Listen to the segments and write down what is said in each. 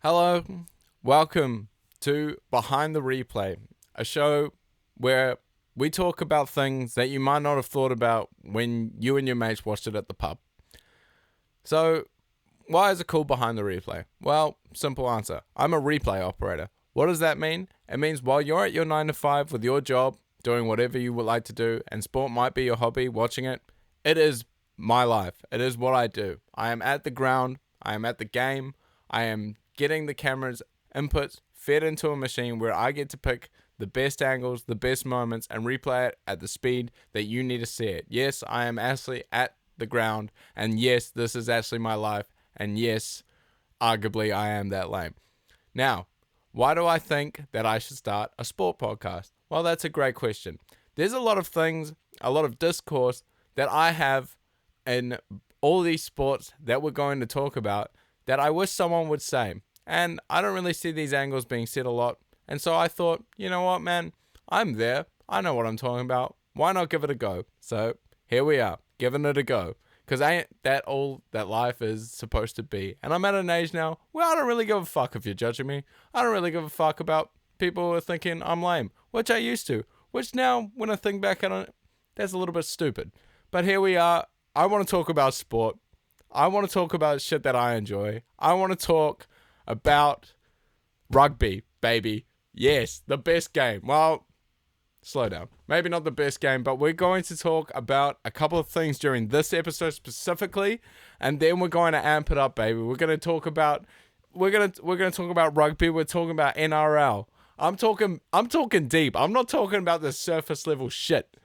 Hello, welcome to Behind the Replay, a show where we talk about things that you might not have thought about when you and your mates watched it at the pub. So, why is it called Behind the Replay? Well, simple answer. I'm a replay operator. What does that mean? It means while you're at your 9 to 5 with your job, doing whatever you would like to do, and sport might be your hobby, watching it, it is my life. It is what I do. I am at the ground. I am at the game. I am getting the camera's inputs fed into a machine where I get to pick the best angles, the best moments, and replay it at the speed that you need to see it. Yes, I am actually at the ground, and yes, this is actually my life, and yes, arguably I am that lame. Now, why do I think that I should start a sport podcast? Well, that's a great question. There's a lot of things, a lot of discourse that I have in all these sports that we're going to talk about that I wish someone would say. And I don't really see these angles being said a lot. And so I thought, you know what, man? I'm there. I know what I'm talking about. Why not give it a go? So here we are, giving it a go. Because ain't that all that life is supposed to be. And I'm at an age now where I don't really give a fuck if you're judging me. I don't really give a fuck about people who are thinking I'm lame, which I used to. Which now, when I think back on it, that's a little bit stupid. But here we are. I want to talk about sport. I want to talk about shit that I enjoy. I want to talk about rugby, baby. Yes, the best game. Well, slow down. Maybe not the best game, but we're going to talk about a couple of things during this episode specifically, and then we're going to amp it up, baby. We're going to talk about talk about rugby. We're talking about NRL. I'm talking deep. I'm not talking about the surface level shit.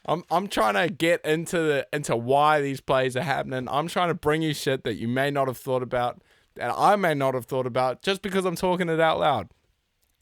I'm trying to get into why these plays are happening. I'm trying to bring you shit that you may not have thought about, that I may not have thought about, just because I'm talking it out loud.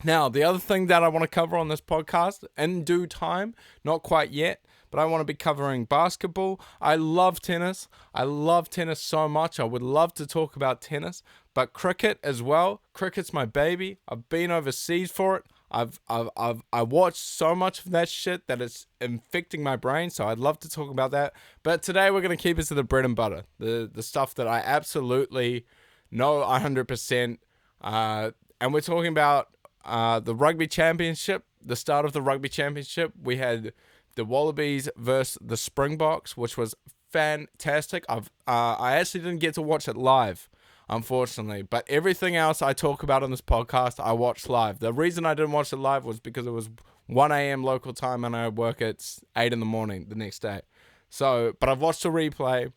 Now, the other thing that I want to cover on this podcast, in due time, not quite yet, but I want to be covering basketball. I love tennis. I love tennis so much. I would love to talk about tennis, but cricket as well. Cricket's my baby. I've been overseas for it. I watched so much of that shit that it's infecting my brain, so I'd love to talk about that. But today we're going to keep it to the bread and butter, the stuff that I absolutely know 100%. And we're talking about the Rugby Championship, the start of the Rugby Championship. We had the Wallabies versus the Springboks, which was fantastic. I actually didn't get to watch it live, unfortunately, but everything else I talk about on this podcast, I watched live. The reason I didn't watch it live was because it was 1 a.m. local time and I work at 8 in the morning the next day. So, but I've watched the replay.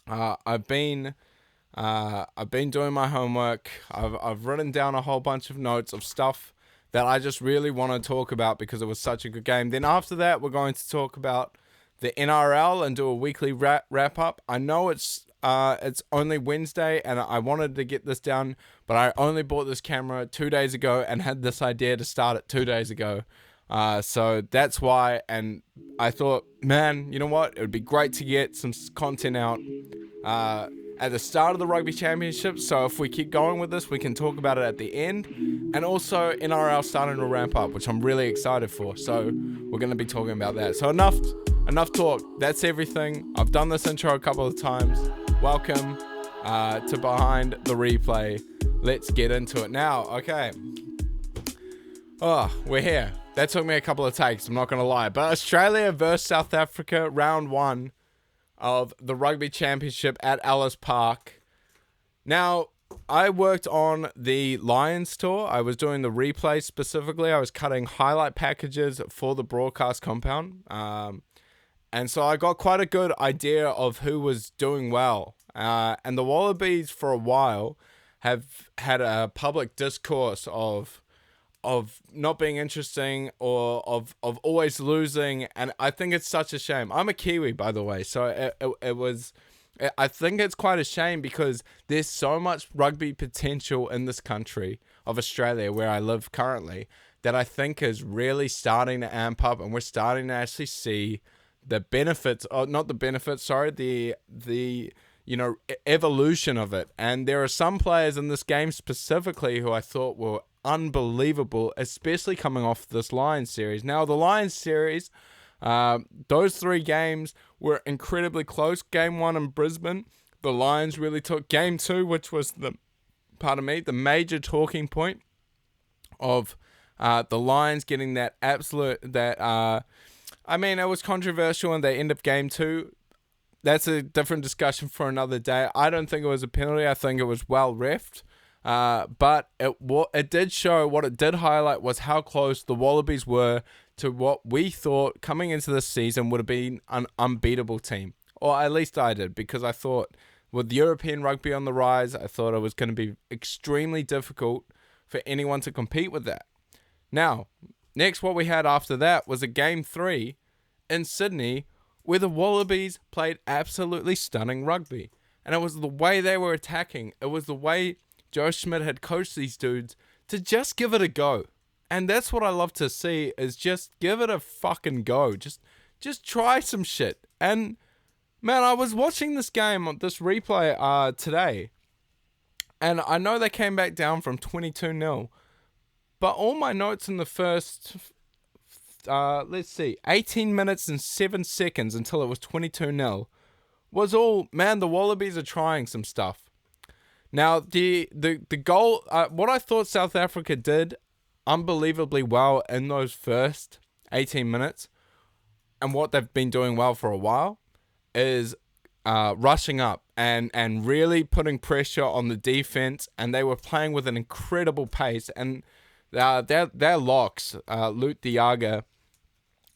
I've been doing my homework. I've written down a whole bunch of notes of stuff that I just really want to talk about because it was such a good game. Then after that, we're going to talk about the NRL and do a weekly wrap up. I know it's only Wednesday and I wanted to get this done, but I only bought this camera 2 days ago and had this idea to start it 2 days ago. So that's why, and I thought, man, you know what? It would be great to get some content out at the start of the Rugby Championship. So if we keep going with this, we can talk about it at the end. And also NRL starting to ramp up, which I'm really excited for. So we're going to be talking about that. So enough talk. That's everything. I've done this intro a couple of times. Welcome to Behind the Replay. Let's get into it now. Okay. Oh, we're here. That took me a couple of takes, I'm not going to lie. But Australia versus South Africa, round 1 of the Rugby Championship at Ellis Park. Now, I worked on the Lions tour. I was doing the replay specifically. I was cutting highlight packages for the broadcast compound. And so I got quite a good idea of who was doing well. And the Wallabies, for a while, have had a public discourse of not being interesting or of always losing, and I think it's such a shame. I'm a Kiwi, by the way, so I think it's quite a shame because there's so much rugby potential in this country of Australia where I live currently that I think is really starting to amp up, and we're starting to actually see the benefits, or not the benefits, sorry, the evolution of it. And there are some players in this game specifically who I thought were unbelievable, especially coming off this Lions series. Now, the Lions series, those 3 games were incredibly close. Game 1 in Brisbane, the Lions really took. Game 2, which was the the major talking point of the Lions getting that absolute, it was controversial in the end of game 2. That's a different discussion for another day. I don't think it was a penalty. I think it was well refed. But it did show, what it did highlight was how close the Wallabies were to what we thought coming into this season would have been an unbeatable team. Or at least I did, because I thought with European rugby on the rise, I thought it was going to be extremely difficult for anyone to compete with that. Now, next what we had after that was a game 3 in Sydney where the Wallabies played absolutely stunning rugby. And it was the way they were attacking. It was the way Joe Schmidt had coached these dudes to just give it a go. And that's what I love to see, is just give it a fucking go. Just try some shit. And man, I was watching this game on this replay today, and I know they came back down from 22-0, but all my notes in the first 18 minutes and 7 seconds until it was 22-0 was all, man, the Wallabies are trying some stuff. Now, the goal, what I thought South Africa did unbelievably well in those first 18 minutes, and what they've been doing well for a while, is rushing up and really putting pressure on the defense, and they were playing with an incredible pace, and their locks, Lut Diaga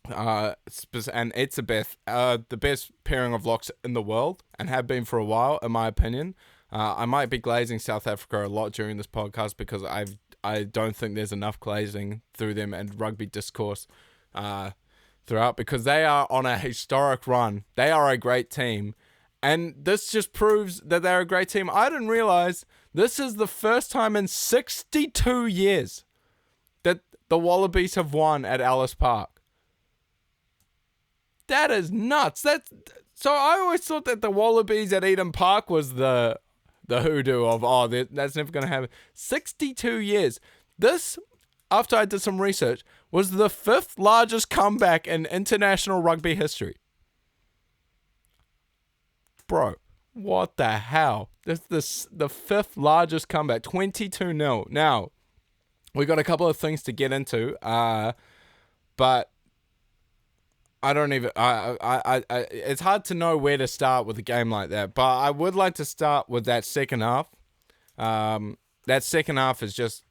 and Etzebeth, the best pairing of locks in the world, and have been for a while, in my opinion. I might be glazing South Africa a lot during this podcast, because I don't think there's enough glazing through them and rugby discourse throughout, because they are on a historic run. They are a great team, and this just proves that they're a great team. I didn't realize this is the first time in 62 years that the Wallabies have won at Ellis Park. That is nuts. So I always thought that the Wallabies at Eden Park was the hoodoo of, that's never going to happen. 62 years. This, after I did some research, was the 5th largest comeback in international rugby history. Bro, what the hell? This the 5th largest comeback, 22-0. Now, we got a couple of things to get into, but I don't even, it's hard to know where to start with a game like that, but I would like to start with that second half. That second half is just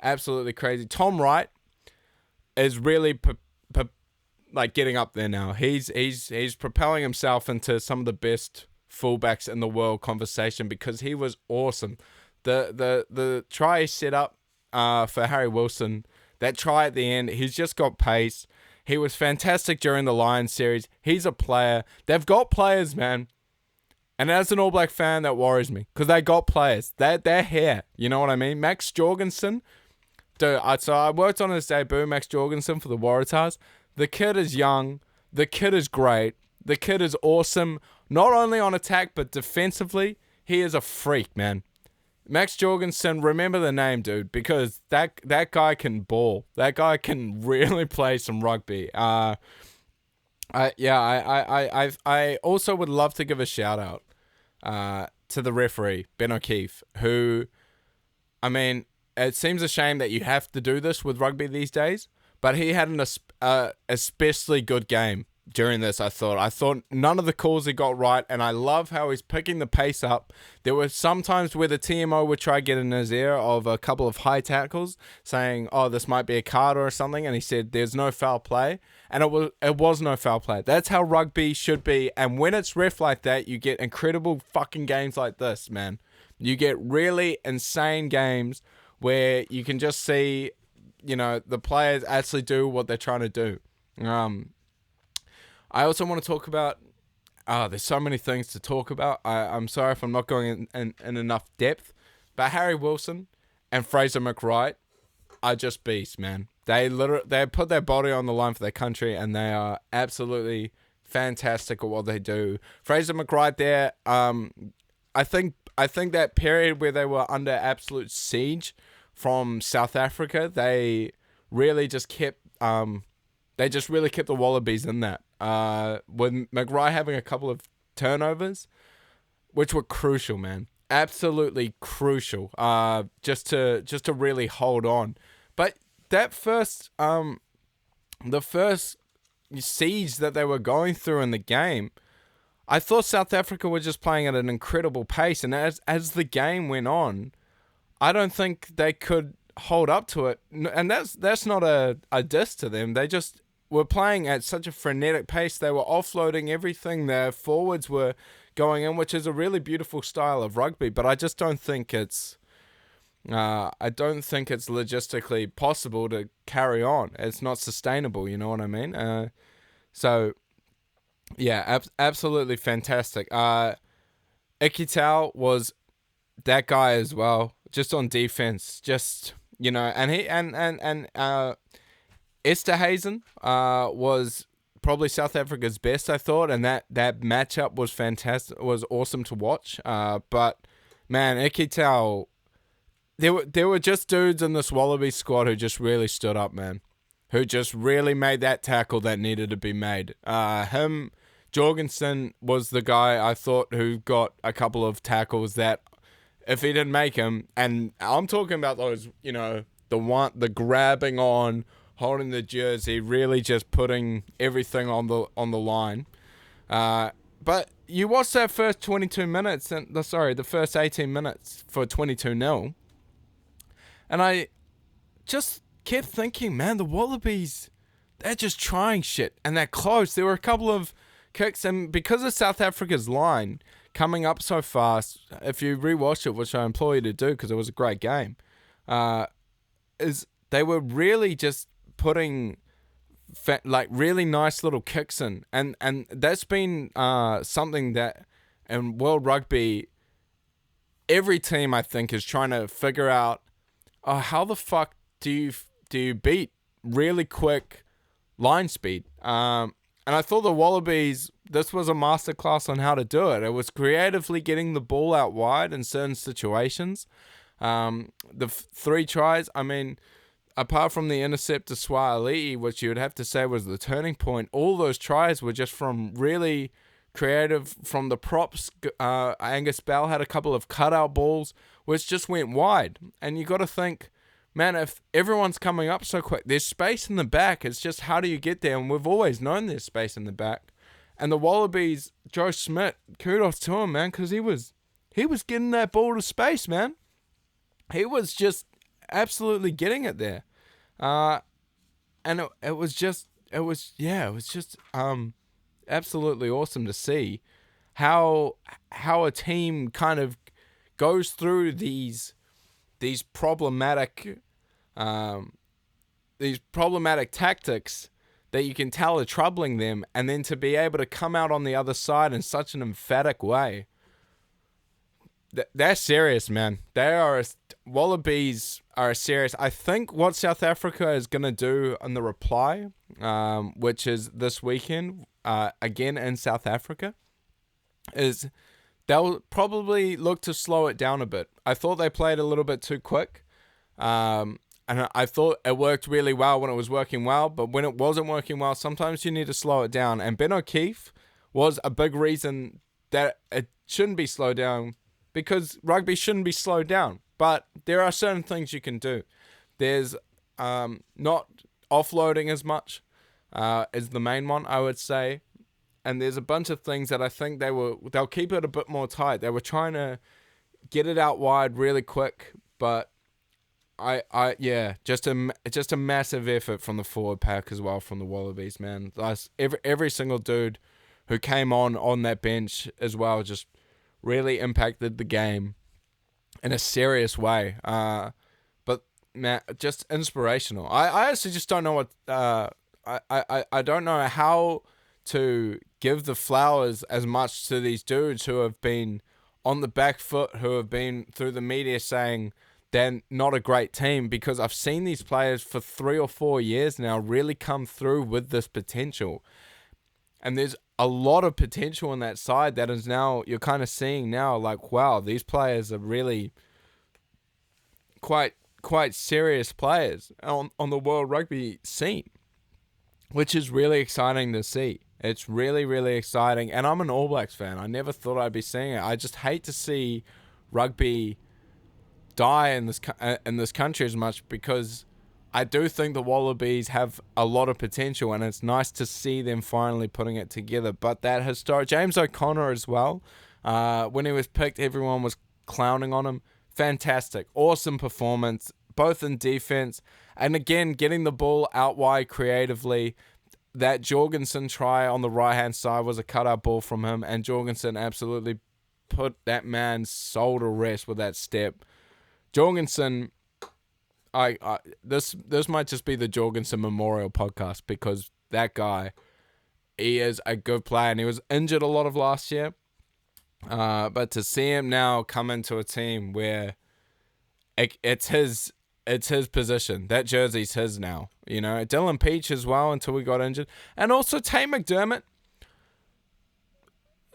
absolutely crazy. Tom Wright is really getting up there now. He's propelling himself into some of the best fullbacks in the world conversation, because he was awesome. The try set up for Harry Wilson, that try at the end, he's just got pace. He was fantastic during the Lions series. He's a player. They've got players, man. And as an All Black fan, that worries me, because they got players. They're here. You know what I mean? Max Jorgensen. So I worked on his debut, Max Jorgensen, for the Waratahs. The kid is young. The kid is great. The kid is awesome. Not only on attack, but defensively. He is a freak, man. Max Jorgensen, remember the name, dude, because that guy can ball. That guy can really play some rugby. I also would love to give a shout out to the referee, Ben O'Keefe, who, I mean, it seems a shame that you have to do this with rugby these days, but he had an especially good game during this. I thought none of the calls he got right, and I love how he's picking the pace up. There were some times where the TMO would try to get in his ear of a couple of high tackles, saying, "Oh, this might be a card or something," and he said, "There's no foul play," and it was no foul play. That's how rugby should be, and when it's ref like that, you get incredible fucking games like this, man. You get really insane games where you can just see, the players actually do what they're trying to do. I also want to talk about, there's so many things to talk about. I'm sorry if I'm not going in enough depth, but Harry Wilson and Fraser McWright are just beasts, man. They put their body on the line for their country, and they are absolutely fantastic at what they do. Fraser McWright there, I think that period where they were under absolute siege from South Africa, they really just kept the Wallabies in that. With McRae having a couple of turnovers, which were crucial, man. absolutely crucial. Just to really hold on. But that the first siege that they were going through in the game, I thought South Africa were just playing at an incredible pace, and as the game went on, I don't think they could hold up to it. And that's not a diss to them. They just were playing at such a frenetic pace. They were offloading everything. Their forwards were going in, which is a really beautiful style of rugby. But I just don't think it's logistically possible to carry on. It's not sustainable. You know what I mean? So yeah, absolutely fantastic. Ikitau was that guy as well, just on defense, just, you know, and Esterhazen was probably South Africa's best, I thought, and that matchup was fantastic, was awesome to watch. But man, Ikitau, there were just dudes in this Wallaby squad who just really stood up, man, who just really made that tackle that needed to be made. Jorgensen was the guy I thought who got a couple of tackles that, if he didn't make him, and I'm talking about those, you know, the grabbing on, holding the jersey, really just putting everything on the line. But you watch that first 22 minutes, the first 18 minutes for 22-0, and I just kept thinking, man, the Wallabies, they're just trying shit, and they're close. There were a couple of kicks, and because of South Africa's line coming up so fast, if you rewatch it, which I implore you to do because it was a great game, is they were really just putting like really nice little kicks in, and that's been something that in World Rugby every team I think is trying to figure out. How the fuck do you beat really quick line speed? And I thought the Wallabies, this was a masterclass on how to do it. It was creatively getting the ball out wide in certain situations. The 3 tries, I mean, apart from the intercept to Swahili, which you would have to say was the turning point, all those tries were just from really creative, from the props. Angus Bell had a couple of cutout balls, which just went wide. And you got to think, man, if everyone's coming up so quick, there's space in the back. It's just how do you get there? And we've always known there's space in the back. And the Wallabies, Joe Schmidt, kudos to him, man, because he was getting that ball to space, man. He was just absolutely getting it there. And it was just absolutely awesome to see how a team kind of goes through these problematic tactics that you can tell are troubling them, and then to be able to come out on the other side in such an emphatic way. They're serious, man. Wallabies are serious. I think what South Africa is going to do on the reply, which is this weekend, again in South Africa, is they'll probably look to slow it down a bit. I thought they played a little bit too quick. And I thought it worked really well when it was working well, but when it wasn't working well, sometimes you need to slow it down. And Ben O'Keefe was a big reason that it shouldn't be slowed down, because rugby shouldn't be slowed down. But there are certain things you can do. There's not offloading as much is the main one, I would say. And there's a bunch of things that I think they'll keep it a bit more tight. They were trying to get it out wide really quick, but just a massive effort from the forward pack as well from the Wallabies, man. Every single dude who came on that bench as well just really impacted the game in a serious way. But man, just inspirational. I actually just don't know what I don't know how to give the flowers as much to these dudes who have been on the back foot, who have been through the media saying they're not a great team, because I've seen these players for 3 or 4 years now really come through with this potential. And there's a lot of potential in that side that is now, you're kind of seeing now, like, wow, these players are really quite serious players on the World Rugby scene, which is really exciting to see. It's really, really exciting. And I'm an All Blacks fan. I never thought I'd be seeing it. I just hate to see rugby die in this country as much, because I do think the Wallabies have a lot of potential, and it's nice to see them finally putting it together. But that historic James O'Connor as well, when he was picked, everyone was clowning on him. Fantastic, awesome performance, both in defense and again getting the ball out wide creatively. That Jorgensen try on the right hand side was a cutout ball from him, and Jorgensen absolutely put that man's soul to rest with that step. Jorgensen, this might just be the Jorgensen Memorial podcast, because that guy, he is a good player, and he was injured a lot of last year. But to see him now come into a team where it's his position, that jersey's his now. You know, Dylan Peach as well until he got injured, and also Tay McDermott.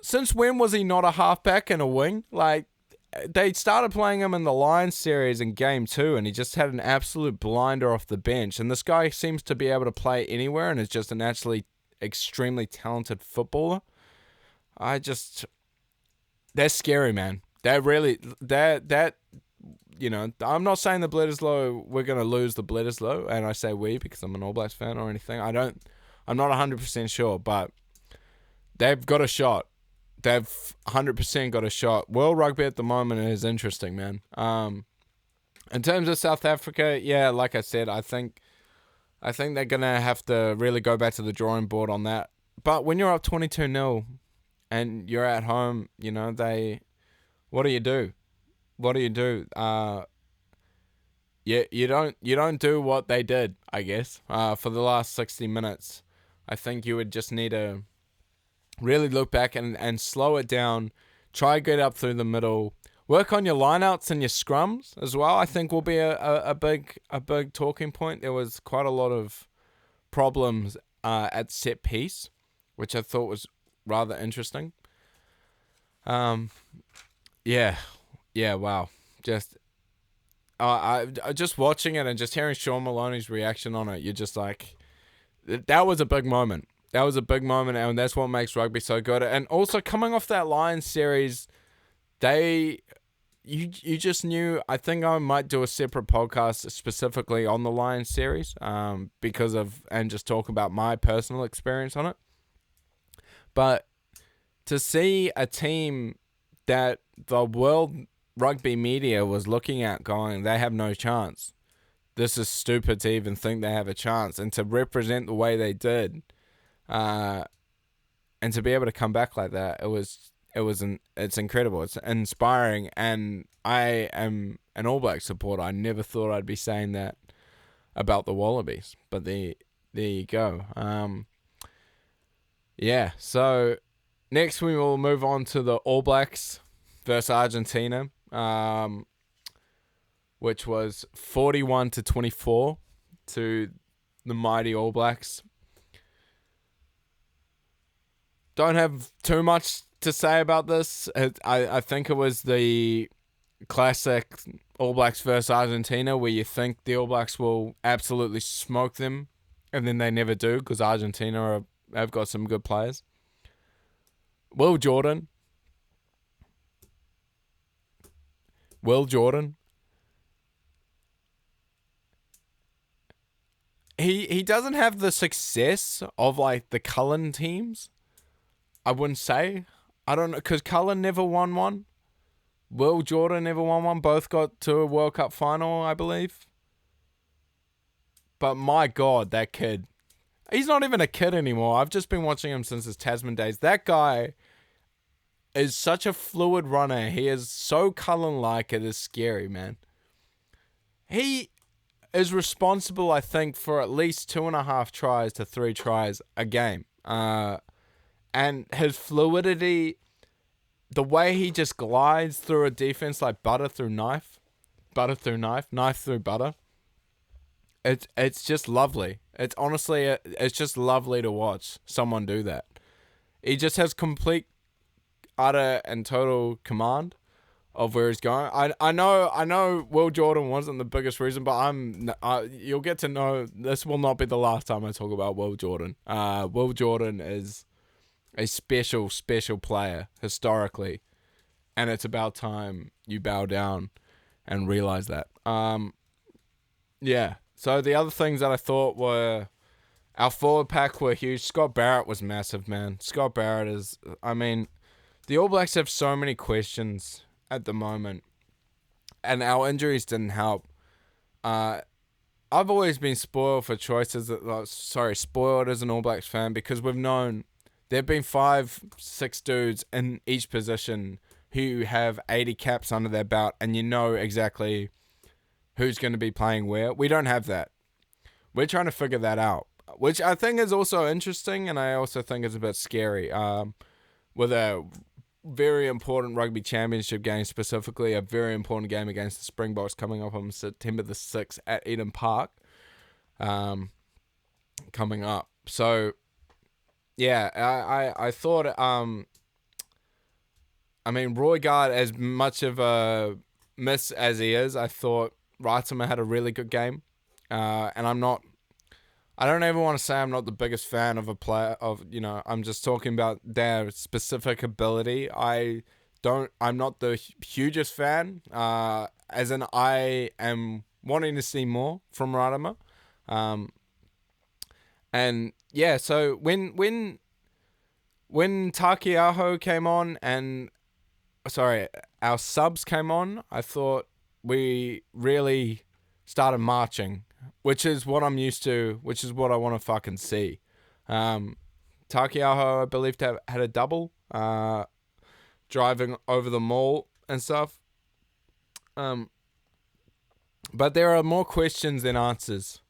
Since when was he not a halfback and a wing? Like, they started playing him in the Lions series in game 2, and he just had an absolute blinder off the bench. And this guy seems to be able to play anywhere and is just an actually extremely talented footballer. They're scary, man. They're really, you know, I'm not saying the Bledisloe, we're going to lose the Bledisloe, and I say we because I'm an All Blacks fan or anything. I'm not 100% sure, but they've got a shot. They've 100% got a shot. World rugby at the moment is interesting, man. In terms of South Africa, yeah, like I said, I think they're going to have to really go back to the drawing board on that. But when you're up 22-0 and you're at home, you know, what do you do? What do you do? You don't do what they did, I guess, for the last 60 minutes. I think you would just need to really look back and slow it down. Try get up through the middle. Work on your lineouts and your scrums as well. I think will be a big talking point. There was quite a lot of problems at set piece, which I thought was rather interesting. Yeah, wow. I just watching it and just hearing Sean Maloney's reaction on it, you're just like, that was a big moment. That was a big moment, and that's what makes rugby so good. And also coming off that Lions series, you just knew. I think I might do a separate podcast specifically on the Lions series, and just talk about my personal experience on it. But to see a team that the world rugby media was looking at going, they have no chance. This is stupid to even think they have a chance, and to represent the way they did. And to be able to come back like that, it's incredible. It's inspiring, and I am an All Black supporter. I never thought I'd be saying that about the Wallabies, but there you go. Yeah. So next we will move on to the All Blacks versus Argentina, which was 41-24 to the mighty All Blacks. Don't have too much to say about this. I think it was the classic All Blacks versus Argentina, where you think the All Blacks will absolutely smoke them, and then they never do, because Argentina have got some good players. Will Jordan. He doesn't have the success of like the Cullen teams. I wouldn't say. I don't know, because Cullen never won one. Will Jordan never won one. Both got to a World Cup final, I believe. But my God, that kid. He's not even a kid anymore. I've just been watching him since his Tasman days. That guy is such a fluid runner. He is so Cullen-like, it is scary, man. He is responsible, I think, for at least 2.5 tries to 3 tries a game. And his fluidity, the way he just glides through a defense like butter through knife, knife through butter. It's just lovely. It's honestly, it's just lovely to watch someone do that. He just has complete, utter, and total command of where he's going. I know Will Jordan wasn't the biggest reason, but you'll get to know, this will not be the last time I talk about Will Jordan. Will Jordan is a special player historically, and it's about time you bow down and realize that. Yeah. So the other things that I thought were our forward pack were huge. Scott Barrett was massive, man. Scott Barrett is, I mean, the All Blacks have so many questions at the moment, and our injuries didn't help. I've always been spoiled for choices. Spoiled as an All Blacks fan, because we've known there have been 5-6 dudes in each position who have 80 caps under their belt, and you know exactly who's going to be playing where. We don't have that. We're trying to figure that out, which I think is also interesting, and I also think is a bit scary. With a very important Rugby Championship game, specifically a very important game against the Springboks coming up on September the 6th at Eden Park, coming up. So, yeah, I thought, I mean, Roygaard, as much of a miss as he is, I thought Reitema had a really good game. And I don't ever want to say I'm not the biggest fan of a player I'm just talking about their specific ability. I'm not the hugest fan, as in I am wanting to see more from Reitema. And yeah, so when Takiaho came on our subs came on, I thought we really started marching, which is what I'm used to, which is what I want to fucking see. Takiaho, I believe, had a double, driving over the maul and stuff. But there are more questions than answers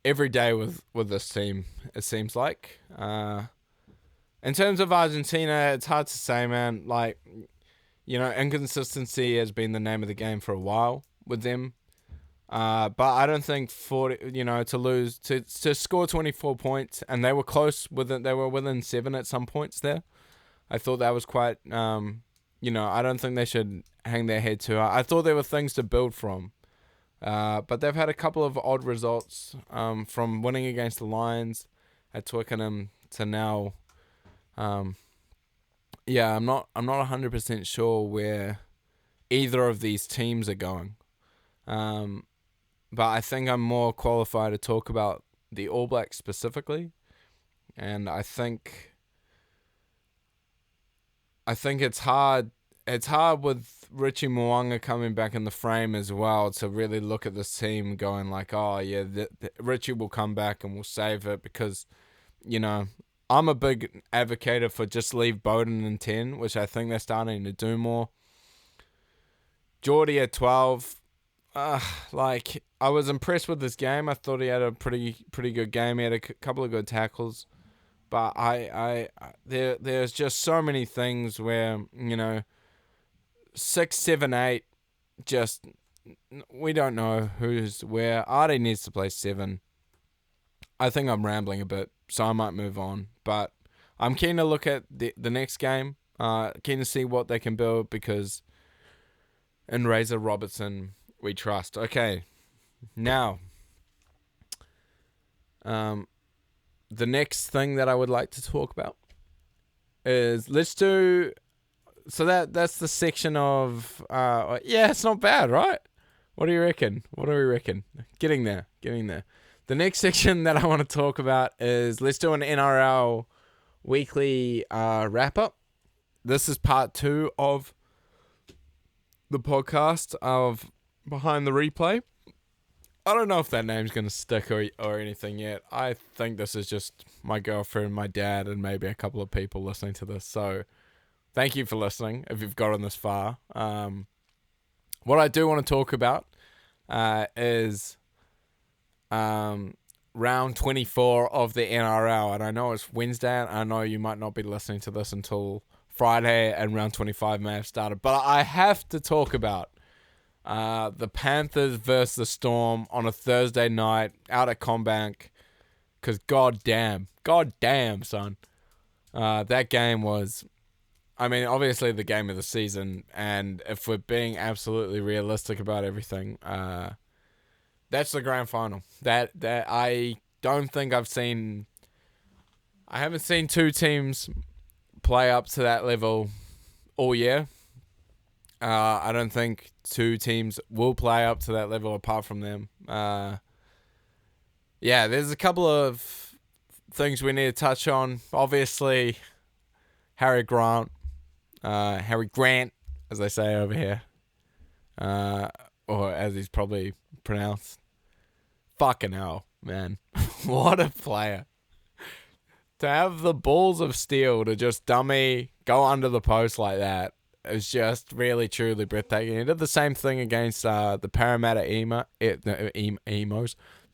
every day with this team, it seems like. In terms of Argentina, it's hard to say, man. Like, inconsistency has been the name of the game for a while with them. But I don't think to score 24 points, and they were close they were within 7 at some points there. I thought that was quite, I don't think they should hang their head too high. I thought there were things to build from. But they've had a couple of odd results, from winning against the Lions at Twickenham to now. I'm not 100% sure where either of these teams are going. But I think I'm more qualified to talk about the All Blacks specifically, and I think it's hard. It's hard with Richie Mo'unga coming back in the frame as well to really look at this team going like, oh yeah, Richie will come back and we'll save it, because, I'm a big advocate for just leave Bowden in 10, which I think they're starting to do more. Geordie at 12. I was impressed with this game. I thought he had a pretty good game. He had a couple of good tackles, but there's just so many things where 6, 7, 8, just we don't know who's where. Artie needs to play 7. I think I'm rambling a bit, so I might move on. But I'm keen to look at the next game. Keen to see what they can build, because in Razor Robertson we trust. Okay, now, the next thing that I would like to talk about is that's the section of it's not bad, right? What do you reckon? What do we reckon? Getting there. The next section that I want to talk about is, let's do an NRL weekly wrap up. This is part 2 of the podcast of Behind the Replay. I don't know if that name's going to stick or anything yet. I think this is just my girlfriend, my dad, and maybe a couple of people listening to this. So thank you for listening if you've gotten this far. What I do want to talk about is round 24 of the NRL. And I know it's Wednesday, and I know you might not be listening to this until Friday, and round 25 may have started. But I have to talk about the Panthers versus the Storm on a Thursday night out at Combank, because god damn, son, that game was, obviously the game of the season, and if we're being absolutely realistic about everything, that's the grand final. That I don't think I haven't seen two teams play up to that level all year. I don't think two teams will play up to that level apart from them. Yeah, there's a couple of things we need to touch on. Obviously, Harry Grant, as they say over here, or as he's probably pronounced. Fucking hell, man. What a player. To have the balls of steel to just dummy, go under the post like that is just really, truly breathtaking. He did the same thing against the Parramatta Emos,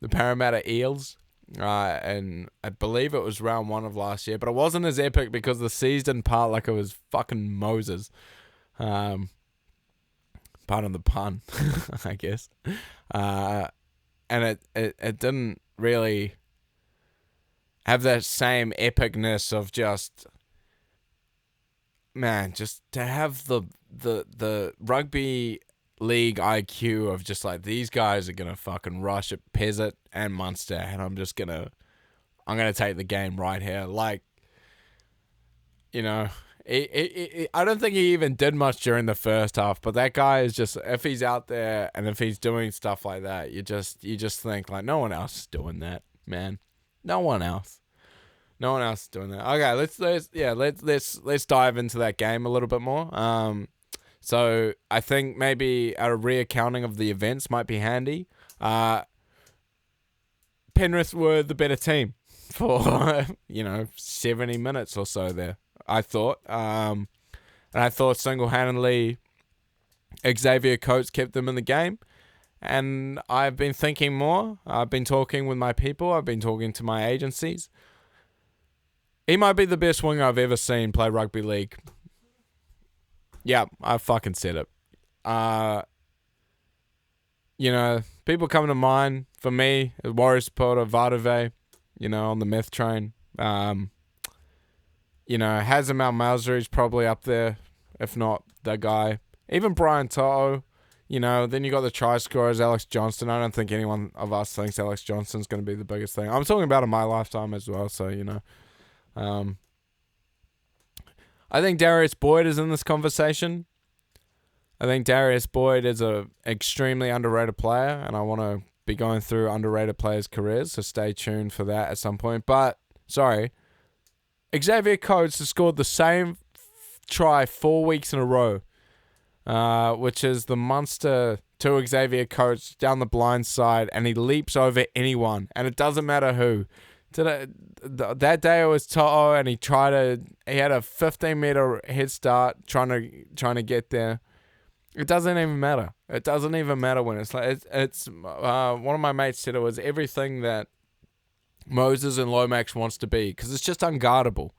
the Parramatta Eels, and I believe it was round 1 of last year, but it wasn't as epic because the seas didn't part like it was fucking Moses. Pardon the pun, I guess. And it didn't really have that same epicness of just, man, just to have the rugby league IQ of just like, these guys are gonna fucking rush at Pezzett and Munster, and I'm gonna take the game right here. Like, you know, I don't think he even did much during the first half, but that guy is just, if he's out there and if he's doing stuff like that, you just think like, no one else is doing that, man. No one else is doing that. Okay, let's dive into that game a little bit more. So I think maybe a reaccounting of the events might be handy. Penrith were the better team for 70 minutes or so there, I thought. And I thought single-handedly Xavier Coates kept them in the game. And I've been thinking more. I've been talking with my people. I've been talking to my agencies. He might be the best winger I've ever seen play rugby league. Yeah, I fucking said it. People come to mind for me, as Warriors supporter, Vardove, on the meth train. Hazem Al-Masri's probably up there, if not the guy. Even Brian To'o, then you got the try scorers, Alex Johnston. I don't think anyone of us thinks Alex Johnston's going to be the biggest thing. I'm talking about in my lifetime as well, so, I think Darius Boyd is in this conversation. I think Darius Boyd is a extremely underrated player, and I want to be going through underrated players' careers, so stay tuned for that at some point. But, sorry, Xavier Coates has scored the same try 4 weeks in a row, which is the Munster to Xavier Coates down the blind side, and he leaps over anyone, and it doesn't matter who. That day it was To'o, and he had a 15-meter head start trying to get there. It doesn't even matter. It doesn't even matter when it's like it's one of my mates said it was everything that Moses and Lomax wants to be, because it's just unguardable.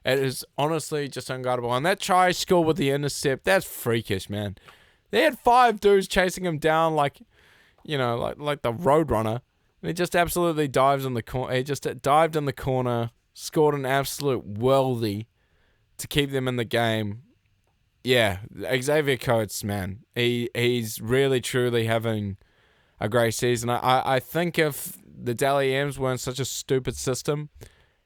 It is honestly just unguardable. And that try score with the intercept, that's freakish, man. They had 5 dudes chasing him down like the Roadrunner. And he just absolutely dives in the corner. He just dived in the corner, scored an absolute worldie to keep them in the game. Yeah, Xavier Coates, man, he's really truly having a great season. I think if the Dally M's weren't such a stupid system,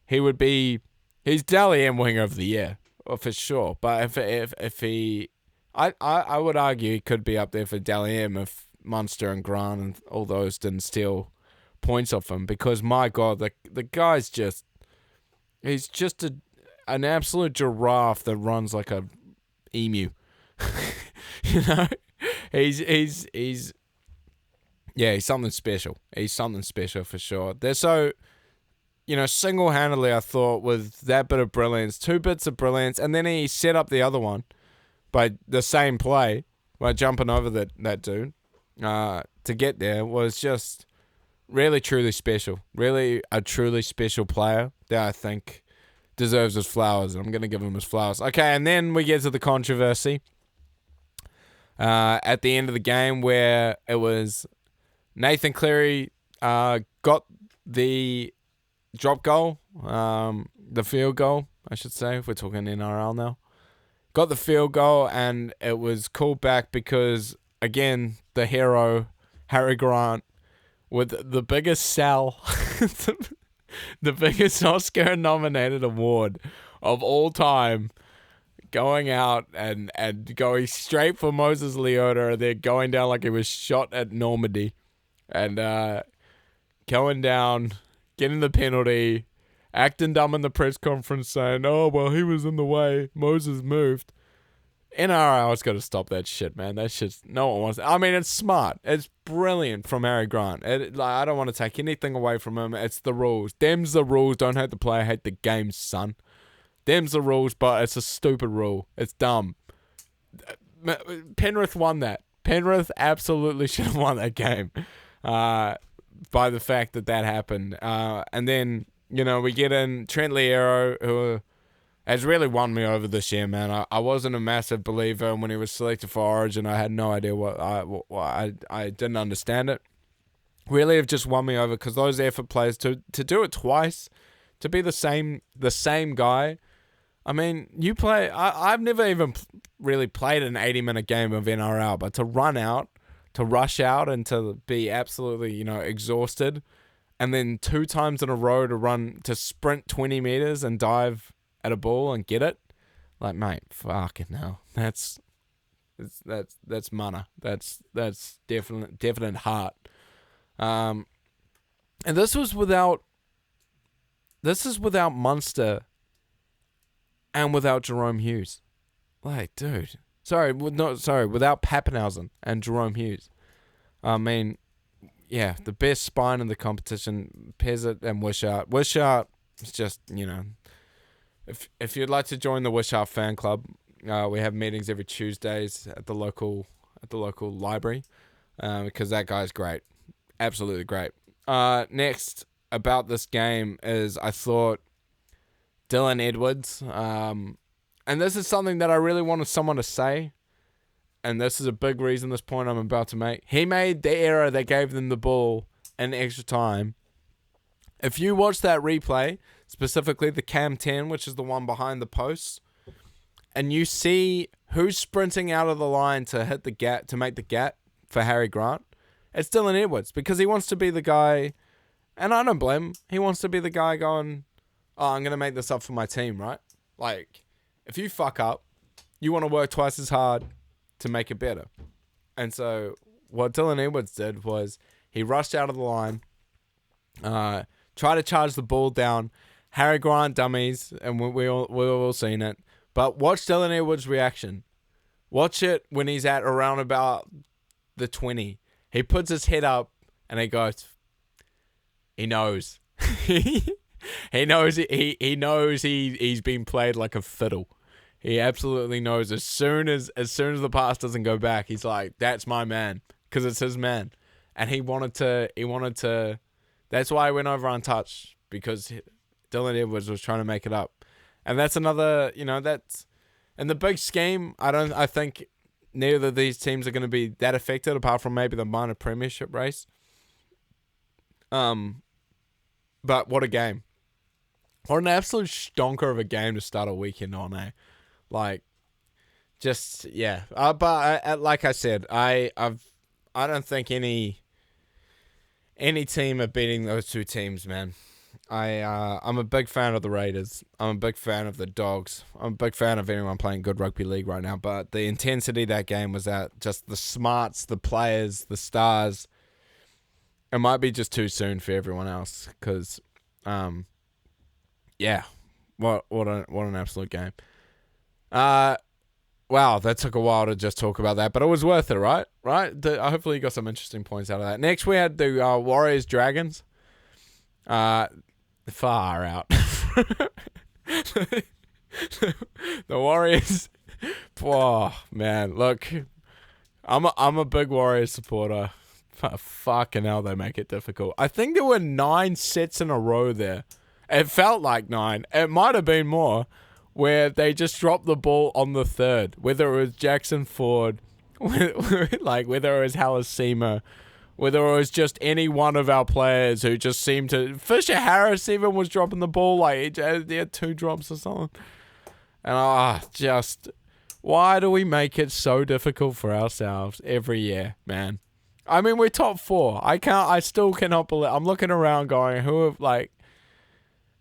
he's Dally M winger of the year, for sure. But if he, I would argue he could be up there for Dally M if Munster and Grant and all those didn't steal points off him, because my God, the guy's he's just an absolute giraffe that runs like a emu. He's something special. He's something special for sure. They're so, single-handedly, I thought, with that bit of brilliance, 2 bits of brilliance, and then he set up the other one by the same play, by jumping over that dude to get there, was just really, truly special. Really a truly special player that I think deserves his flowers, and I'm going to give him his flowers. Okay, and then we get to the controversy at the end of the game, where it was Nathan Cleary got the drop goal, the field goal, I should say, if we're talking NRL now. Got the field goal, and it was called back because, again, the hero, Harry Grant, with the biggest sell, the biggest Oscar-nominated award of all time, going out and going straight for Moses Leota, and then going down like he was shot at Normandy, and going down, getting the penalty, acting dumb in the press conference, saying, "Oh well, he was in the way. Moses moved." NRL's got to stop that shit, man. That shit's no one wants. I mean, it's smart. It's brilliant from Harry Grant. I don't want to take anything away from him. It's the rules. Them's the rules. Don't hate the player, hate the game, son. Them's the rules, but it's a stupid rule. It's dumb. Penrith won that. Penrith absolutely should have won that game by the fact that happened. And then, we get in Trent Liero, who has really won me over this year, man. I wasn't a massive believer, and when he was selected for Origin, I had no idea what I didn't understand it. Really have just won me over because those effort players to do it twice, to be the same guy. I mean, you play. I've never even really played an 80-minute game of NRL, but to run out, to rush out, and to be absolutely exhausted, and then 2 times in a row to sprint 20 meters and dive at a ball and get it, like, mate, fucking hell, that's mana. That's definite heart. And this is without Munster and without Jerome Hughes. Like, dude, without Pappenhausen and Jerome Hughes. I mean, yeah, the best spine in the competition, Pezzett and Wishart. Wishart is just, If you'd like to join the Wishart fan club, we have meetings every Tuesdays at the local library, because that guy's great, absolutely great. Next about this game is I thought Dylan Edwards, and this is something that I really wanted someone to say, and this is a big reason this point I'm about to make. He made the error that gave them the ball in extra time. If you watch that replay, specifically the Cam 10, which is the one behind the posts, and you see who's sprinting out of the line to hit the gap, to make the gap for Harry Grant, it's Dylan Edwards, because he wants to be the guy, and I don't blame him, he wants to be the guy going, oh, I'm going to make this up for my team, right? Like, if you fuck up, you want to work twice as hard to make it better. And so what Dylan Edwards did was he rushed out of the line, try to charge the ball down. Harry Grant dummies, and we've all seen it. But watch Dylan Edwards' reaction. Watch it when he's at around about the 20. He puts his head up and he goes, he knows. He knows he's been played like a fiddle. He absolutely knows. As soon as the pass doesn't go back, he's like, that's my man, because it's his man. And he wanted to. That's why he went over untouched, because Dylan Edwards was trying to make it up. And that's another, that's in the big scheme. I think neither of these teams are going to be that affected, apart from maybe the minor premiership race. But what a game. What an absolute stonker of a game to start a weekend on, eh? Like, just, yeah. But like I said, I don't think any team are beating those two teams, man. I'm a big fan of the Raiders. I'm a big fan of the Dogs. I'm a big fan of anyone playing good rugby league right now. But the intensity of that game was at just the smarts, the players, the stars. It might be just too soon for everyone else, because, yeah, what an absolute game. Wow, that took a while to just talk about that, but it was worth it, right? Hopefully you got some interesting points out of that. Next, we had the Warriors Dragons. Far out. The Warriors. Oh man, look, I'm a big Warriors supporter. Fucking hell, they make it difficult. I think there were 9 sets in a row there. It felt like 9. It might have been more, where they just dropped the ball on the third. Whether it was Jackson Ford, like whether it was Halasima, whether it was just any one of our players who just seemed to... Fisher Harris even was dropping the ball. Like, he had 2 drops or something. And just... Why do we make it so difficult for ourselves every year, man? I mean, we're top 4. I still cannot believe... I'm looking around going, who have, like...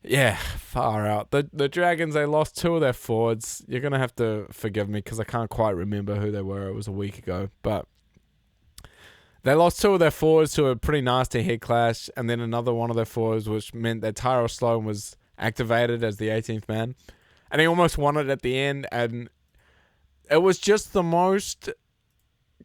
Yeah, far out. The Dragons, they lost two of their forwards. You're going to have to forgive me because I can't quite remember who they were. It was a week ago. But they lost two of their forwards to a pretty nasty head clash, and then another one of their forwards, which meant that Tyrell Sloan was activated as the 18th man. And he almost won it at the end, and it was just the most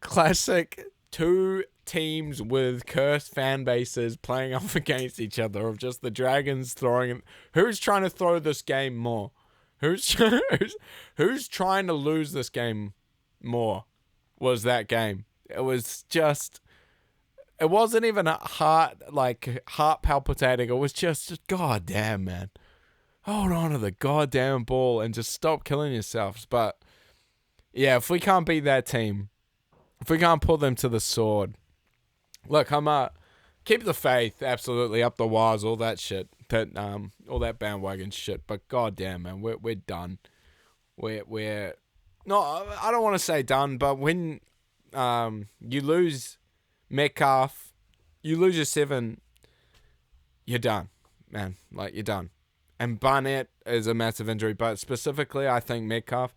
classic two teams with cursed fan bases playing off against each other of just the Dragons throwing. Who's trying to throw this game more? Who's trying to lose this game more? Was that game? It was just. It wasn't even a heart palpitating. It was just goddamn, man. Hold on to the goddamn ball and just stop killing yourselves. But yeah, if we can't beat that team, if we can't pull them to the sword, look, I'm keep the faith, absolutely, up the wires, all that shit, all that bandwagon shit. But goddamn, man, we're done. We're no, I don't want to say done, but when you lose Metcalf, you lose your 7, you're done, man. Like, you're done. And Barnett is a massive injury, but specifically, I think Metcalf.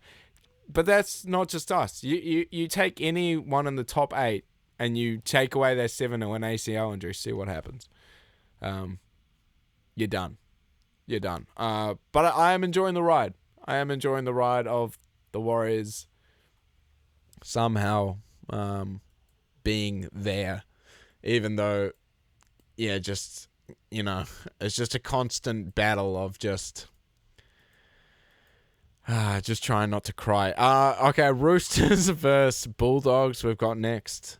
But that's not just us. You take anyone in the top 8 and you take away their 7 to an ACL injury, see what happens. You're done. You're done. But I am enjoying the ride. I am enjoying the ride of the Warriors somehow being there, even though, yeah, just, it's just a constant battle of just trying not to cry. Okay, Roosters versus Bulldogs we've got next.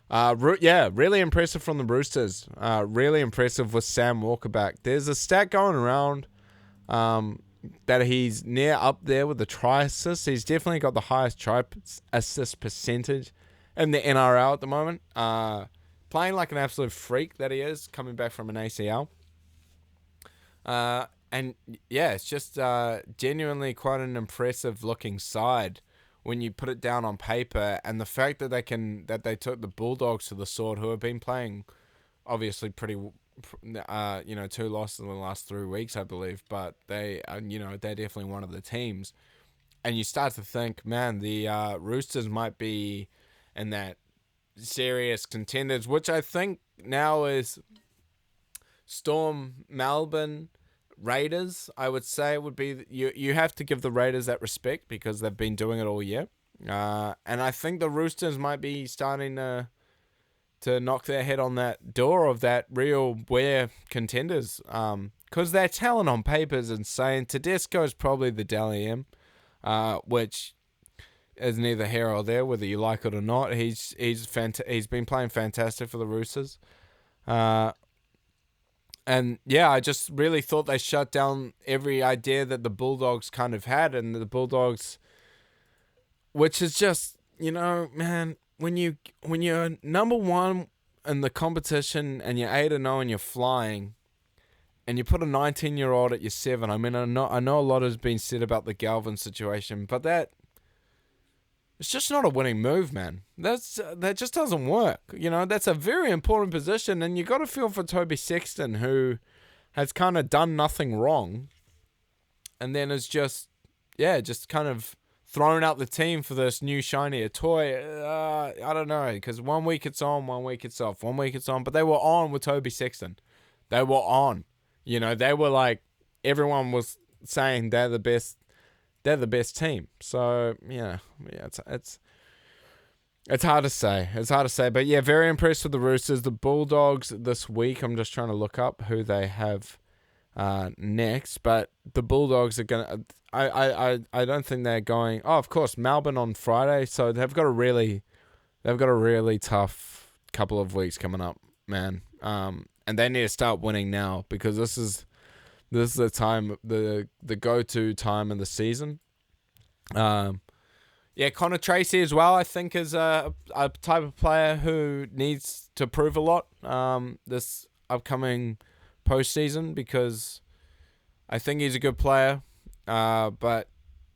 Really impressive from the Roosters. Really impressive with Sam Walker back. There's a stat going around that he's near up there with the try assists. He's definitely got the highest try assist percentage in the NRL at the moment. Playing like an absolute freak that he is, coming back from an ACL. And yeah, it's just genuinely quite an impressive looking side when you put it down on paper, and the fact that they took the Bulldogs to the sword, who have been playing obviously pretty, 2 losses in the last 3 weeks, I believe, but they're definitely one of the teams. And you start to think, man, the Roosters might be in that serious contenders, which I think now is Storm, Melbourne, Raiders. I would say would be you have to give the Raiders that respect because they've been doing it all year, and I think the Roosters might be starting to knock their head on that door of that real where contenders, because their talent on paper is insane. Tedesco's probably the Dally M, which is neither here or there, whether you like it or not. He's been playing fantastic for the Roosters. And yeah, I just really thought they shut down every idea that the Bulldogs kind of had, and the Bulldogs, which is just, man, when you're number 1 in the competition and you're 8-0 and you're flying, and you put a 19-year-old at your 7. I mean, I know a lot has been said about the Galvin situation, but it's just not a winning move, man. That just doesn't work. That's a very important position, and you got to feel for Toby Sexton, who has kind of done nothing wrong, and then is just kind of thrown out the team for this new shinier toy. I don't know, because 1 week it's on, 1 week it's off, 1 week it's on, but they were on with Toby Sexton. They were on. They were like, everyone was saying they're the best. They're the best team. So yeah, it's hard to say. It's hard to say, but yeah, very impressed with the Roosters. The Bulldogs this week, I'm just trying to look up who they have next, but the Bulldogs are gonna. I don't think they're going. Oh, of course, Melbourne on Friday. So they've got a really tough couple of weeks coming up, man. And they need to start winning now, because this is the time, the go-to time of the season. Connor Tracy as well, I think, is a type of player who needs to prove a lot this upcoming postseason, because I think he's a good player. But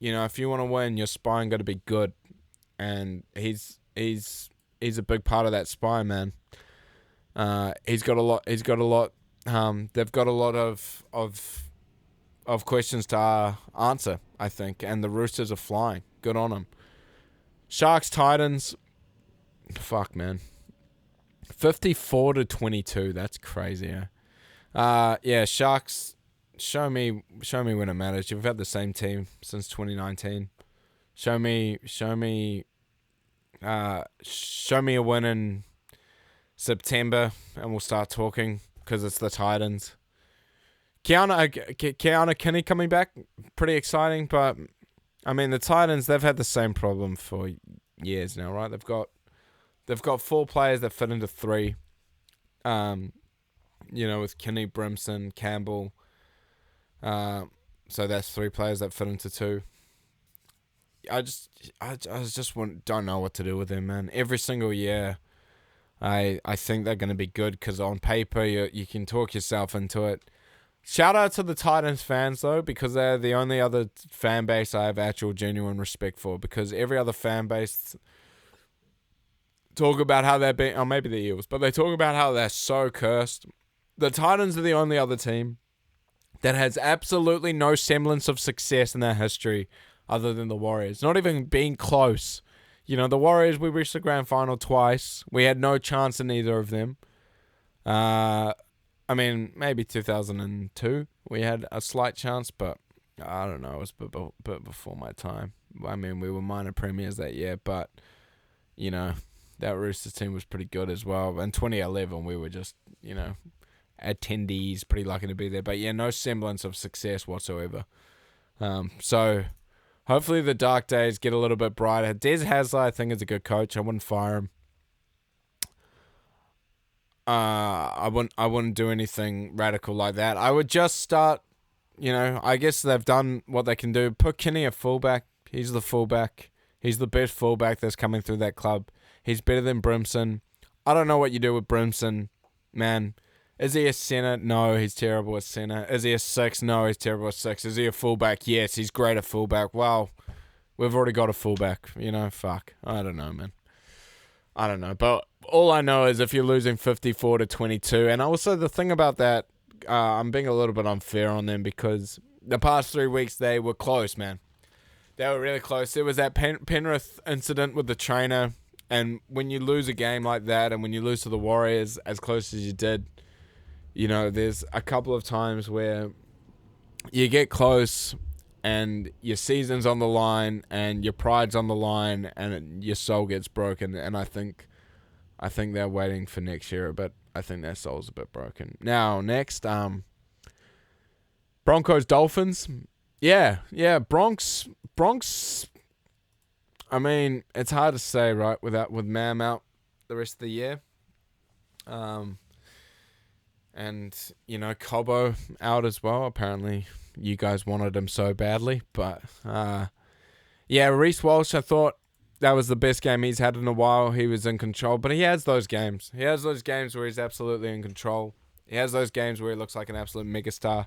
if you want to win, your spine got to be good, and he's a big part of that spine, man. He's got a lot. They've got a lot of of questions to answer, I think, and the Roosters are flying. Good on them. Sharks Titans, fuck man, 54-22. That's crazy. Yeah, Sharks. Show me when it matters. You've had the same team since 2019. Show me a win in September, and we'll start talking because it's the Titans. Keanu Kinney coming back, pretty exciting. But I mean, the Titans, they've had the same problem for years now, right? They've got 4 players that fit into 3. With Kinney, Brimson, Campbell. So that's 3 players that fit into 2. I just don't know what to do with them, man. Every single year, I think they're going to be good because on paper you can talk yourself into it. Shout out to the Titans fans though, because they're the only other fan base I have actual genuine respect for. Because every other fan base talk about how they're being, or maybe the Eels, but they talk about how they're so cursed. The Titans are the only other team that has absolutely no semblance of success in their history other than the Warriors. Not even being close. The Warriors, we reached the grand final twice. We had no chance in either of them. Maybe 2002 we had a slight chance, but I don't know. It was a bit before my time. We were minor premiers that year, but, that Roosters team was pretty good as well. In 2011, we were just, attendees, pretty lucky to be there. But, yeah, no semblance of success whatsoever. So hopefully the dark days get a little bit brighter. Des Hasler, I think, is a good coach. I wouldn't fire him. I wouldn't do anything radical like that. I would just start, I guess they've done what they can do. Put Kinney at fullback. He's the fullback. He's the best fullback that's coming through that club. He's better than Brimson. I don't know what you do with Brimson, man. Is he a centre? No, he's terrible at centre. Is he a 6? No, he's terrible at 6. Is he a fullback? Yes, he's great at fullback. Well, we've already got a fullback. Fuck. I don't know, man. I don't know. But all I know is if you're losing 54-22, and also the thing about that, I'm being a little bit unfair on them because the past 3 weeks they were close, man. They were really close. There was that Penrith incident with the trainer, and when you lose a game like that, and when you lose to the Warriors as close as you did, there's a couple of times where you get close and your season's on the line and your pride's on the line and your soul gets broken. And I think they're waiting for next year, but I think their soul's a bit broken. Now, next, Broncos Dolphins. Yeah, Bronx. I mean, it's hard to say, right, with Mam out the rest of the year. And, Cobo out as well. Apparently, you guys wanted him so badly. But, Reece Walsh, I thought that was the best game he's had in a while. He was in control. But he has those games. He has those games where he's absolutely in control. He has those games where he looks like an absolute megastar.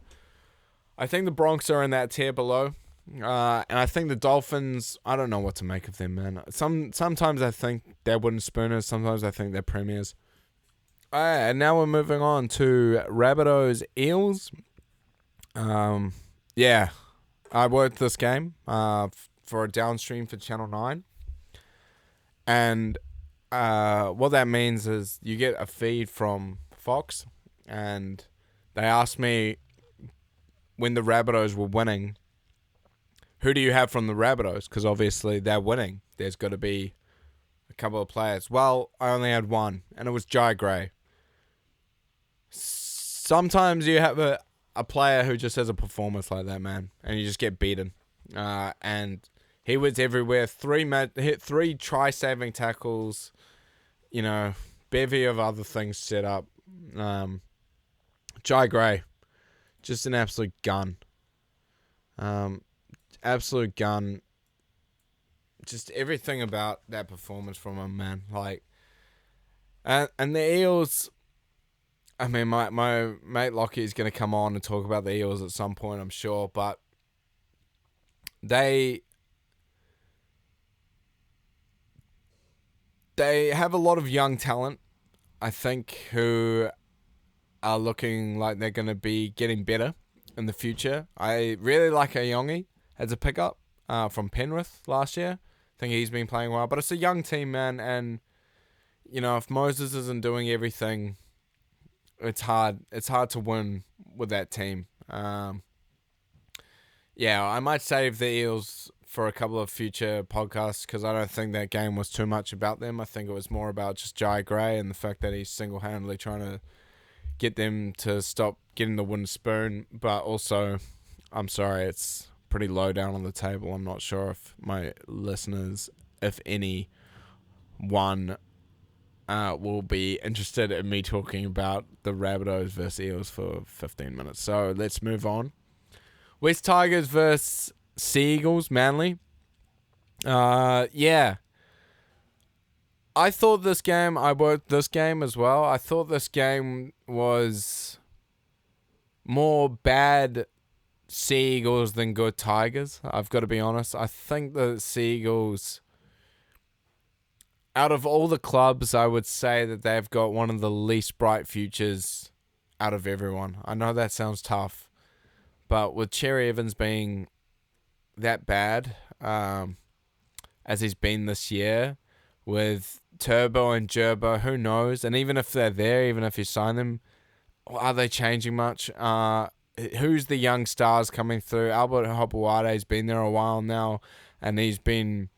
I think the Bronx are in that tier below. And I think the Dolphins, I don't know what to make of them, man. Sometimes I think they're wooden spooners. Sometimes I think they're premiers. And now we're moving on to Rabbitohs Eels. I worked this game for a downstream for Channel 9. And what that means is you get a feed from Fox. And they asked me when the Rabbitohs were winning, who do you have from the Rabbitohs? Because obviously they're winning. There's got to be a couple of players. Well, I only had one, and it was Jai Gray. Sometimes you have a player who just has a performance like that, man, and you just get beaten. And he was everywhere. Hit 3 try-saving tackles, bevy of other things set up. Jai Gray, just an absolute gun. Absolute gun. Just everything about that performance from him, man. And the Eels, I mean, my mate Lockie is going to come on and talk about the Eels at some point, I'm sure. But they have a lot of young talent, I think, who are looking like they're going to be getting better. in the future. I really like Ayongi as a pickup from Penrith last year. I think he's been playing well, but it's a young team, man, and if Moses isn't doing everything, it's hard. It's hard to win with that team. I might save the Eels for a couple of future podcasts because I don't think that game was too much about them. I think it was more about just Jai Gray and the fact that he's single-handedly trying to get them to stop getting the wooden spoon. But also, I'm sorry, it's pretty low down on the table. I'm not sure if my listeners, if any one, will be interested in me talking about the Rabbitohs versus Eels for 15 minutes. So let's move on. West Tigers versus Sea Eagles, Manly. I thought this game, I worked this game as well. I thought this game was more bad Sea Eagles than good Tigers. I've got to be honest. I think the Sea Eagles, out of all the clubs, I would say that they've got one of the least bright futures out of everyone. I know that sounds tough. But with Cherry Evans being that bad, as he's been this year, with Turbo and Gerbo, who knows? And even if they're there, even if you sign them, are they changing much? Who's the young stars coming through? Albert Hopoate's been there a while now, and he's been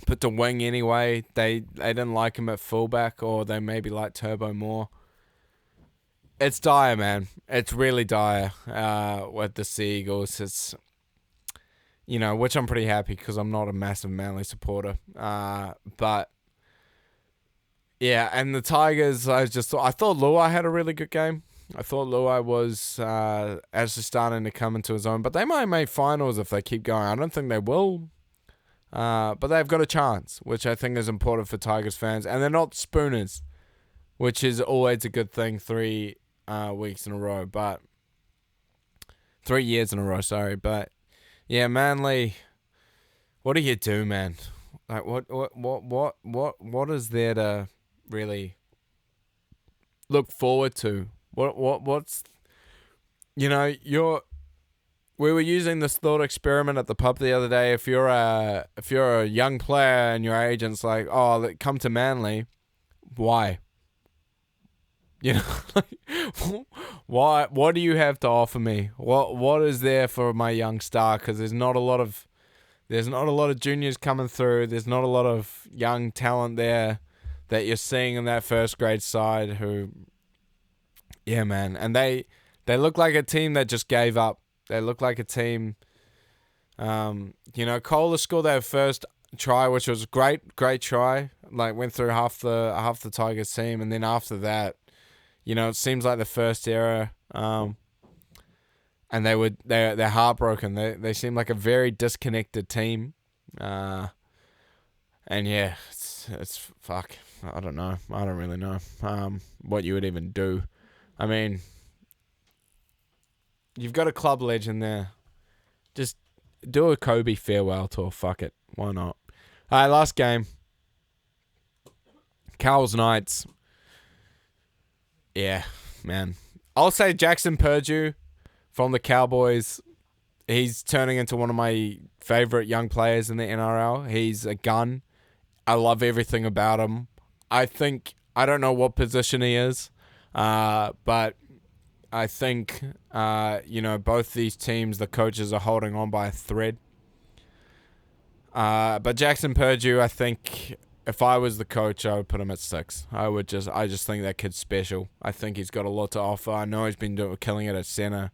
put to wing anyway. They didn't like him at fullback, or they maybe like Turbo more. It's dire, man. It's really dire with the Sea Eagles. It's, which I'm pretty happy because I'm not a massive Manly supporter. But, yeah, and the Tigers, I thought Luai had a really good game. I thought Luai was actually starting to come into his own. But they might make finals if they keep going. I don't think they will. But they've got a chance, which I think is important for Tigers fans. And they're not spooners, which is always a good thing. 3 weeks in a row, but 3 years in a row, sorry. But yeah, Manly, what do you do, man? Like what is there to really look forward to? What's we were using this thought experiment at the pub the other day. If you're a young player and your agent's like, "Oh, come to Manly," why? Why? What do you have to offer me? What is there for my young star? Because there's not a lot of juniors coming through. There's not a lot of young talent there that you're seeing in that first grade side. Who, yeah, man, and they look like a team that just gave up. They look like a team. Kohler scored their first try, which was great try. Like went through half the Tigers team, and then after that, it seems like the first era, and they're heartbroken. They seem like a very disconnected team, and yeah, it's fuck. I don't know. I don't really know what you would even do. I mean, you've got a club legend there. Just do a Kobe farewell tour. Fuck it. Why not? All right, last game. Cows Knights. Yeah, man. I'll say Jackson Purdue from the Cowboys. He's turning into one of my favorite young players in the NRL. He's a gun. I love everything about him. I don't know what position he is, but I think, both these teams, the coaches are holding on by a thread. But Jackson Purdue, I think if I was the coach, I would put him at 6. I just think that kid's special. I think he's got a lot to offer. I know he's been killing it at center.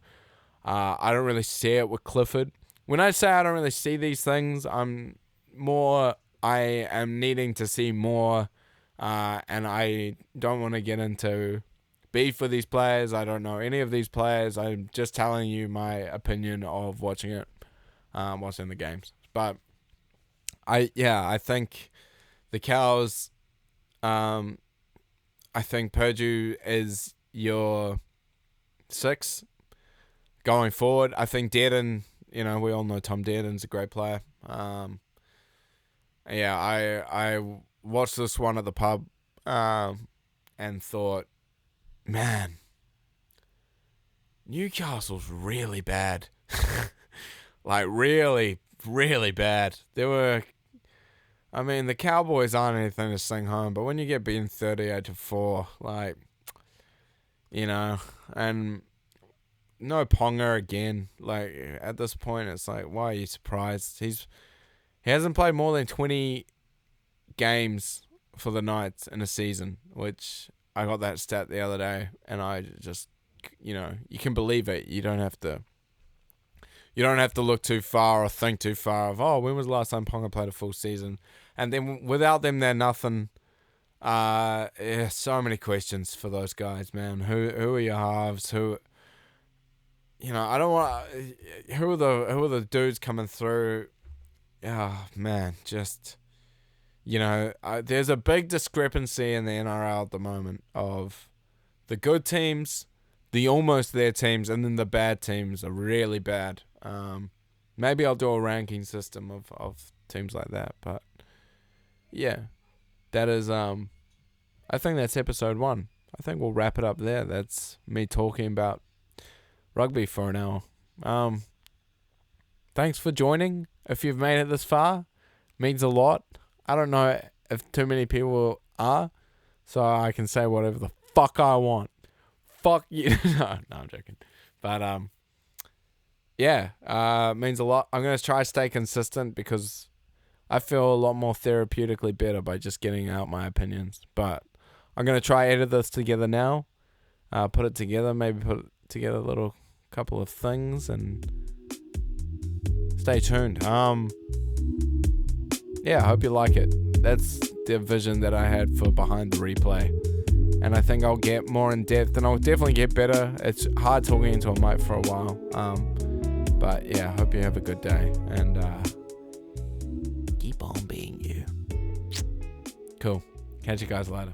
I don't really see it with Clifford. When I say I don't really see these things, I am needing to see more, and I don't want to get into beef with these players. I don't know any of these players. I'm just telling you my opinion of watching the games. But I think the Cows, I think Purdue is your 6 going forward. I think Dearden, we all know Tom Dearden's a great player. I watched this one at the pub and thought, man, Newcastle's really bad. Like, really, really bad. The Cowboys aren't anything to sing home, but when you get beaten 38-4, like, and no Ponga again. Like, at this point, it's like, why are you surprised? He hasn't played more than 20 games for the Knights in a season, which I got that stat the other day, and I just, you can believe it. You don't have to look too far or think too far of, when was the last time Ponga played a full season? And then without them, they're nothing. So many questions for those guys, man. Who are your halves? Who, I don't want. Who are the dudes coming through? Oh man, just, there's a big discrepancy in the NRL at the moment of the good teams, the almost there teams, and then the bad teams are really bad. Maybe I'll do a ranking system of teams like that, but yeah, that is I think that's episode 1. I think we'll wrap it up there. That's me talking about rugby for an hour. Thanks for joining. If you've made it this far, means a lot. I don't know if too many people are, so I can say whatever the fuck I want. Fuck you. No, I'm joking. But means a lot. I'm going to try to stay consistent because I feel a lot more therapeutically better by just getting out my opinions. But I'm going to try edit this together now. Put it together. Maybe put together a little couple of things and stay tuned. I hope you like it. That's the vision that I had for Behind the Replay. And I think I'll get more in depth and I'll definitely get better. It's hard talking into a mic for a while. But yeah, I hope you have a good day and keep on being you. Cool. Catch you guys later.